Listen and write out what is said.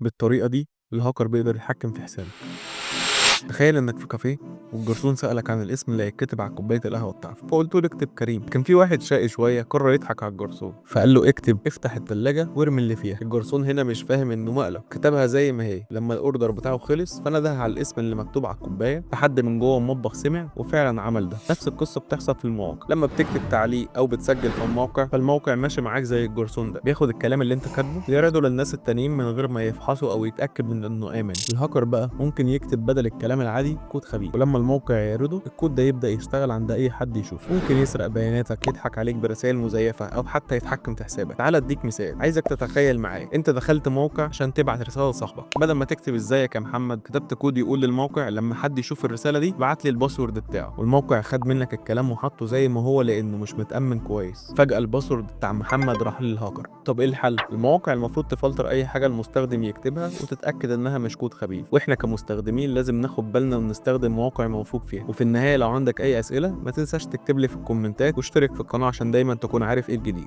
بالطريقة دي الهاكر بيقدر يتحكم في حسابك. تخيل انك في كافيه والجرسون سألك عن الاسم اللي هيتكتب على كوباية القهوة بتاعته، فقلت له اكتب كريم. كان في واحد شقي شوية قرر يضحك على الجرسون، فقال له اكتب افتح التلاجة وارمي اللي فيها. الجرسون هنا مش فاهم انه مقلب، كتبها زي ما هي. لما الاوردر بتاعه خلص فنده على الاسم اللي مكتوب على الكوباية، حد من جوه المطبخ سمع وفعلا عمل ده. نفس القصة بتحصل في المواقع، لما بتكتب تعليق او بتسجل في الموقع فالموقع ماشي معاك زي الجرسون ده، بياخد الكلام اللي انت كاتبه يعرضه للناس التانيين من غير ما يفحصوا او يتاكد من انه امن. الهاكر بقى ممكن يكتب بدل الكلام العادي كود خبيث، ولما الموقع يعرضه الكود ده يبدا يشتغل عند اي حد يشوفه. ممكن يسرق بياناتك، يضحك عليك برسائل مزيفه، او حتى يتحكم في حسابك. تعال اديك مثال، عايزك تتخيل معايا انت دخلت موقع عشان تبعت رساله لصاحبك، بدل ما تكتب ازيك يا محمد كتبت كود يقول للموقع لما حد يشوف الرساله دي بعت لي الباسورد بتاعه، والموقع خد منك الكلام وحطه زي ما هو لانه مش متامن كويس. فجاه الباسورد بتاع محمد راح للهاكر. طب ايه الحل؟ المواقع المفروض تفلتر اي حاجه المستخدم يكتبها وتتاكد انها مش كود خبيث، واحنا كمستخدمين لازم ناخد بالنا ونستخدم مواقع موثوق فيها. وفي النهايه لو عندك اي اسئله ما تنساش تكتب لي في الكومنتات، واشترك في القناه عشان دايما تكون عارف ايه الجديد.